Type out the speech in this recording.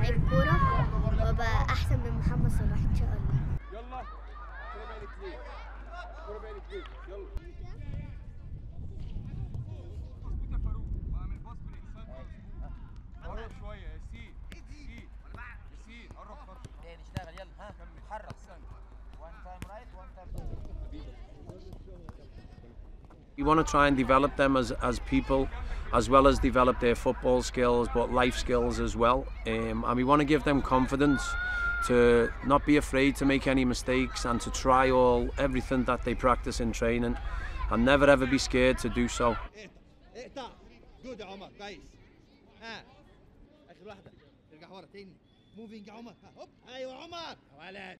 لعيب كورة وابقى احسن من محمد صلاح ان شاء الله. يلا كورة بالك ليه؟ كورة بالك ليه؟ يلا. مظبوط يا فاروق، واعمل باص بالانسان. قرب شوية ياسين. ياسين قرب خطوة. تاني اشتغل يلا ها اتحرك. One time right, one time left. We want to try and develop them as people, as well as develop their football skills, but life skills as well. And we want to give them confidence to not be afraid to make any mistakes and to try everything that they practice in training and never ever be scared to do so. جود يا عمر كويس. ها اخر واحدة ارجع ورا تاني. موفينج يا عمر. هوب ايوه عمر ولد.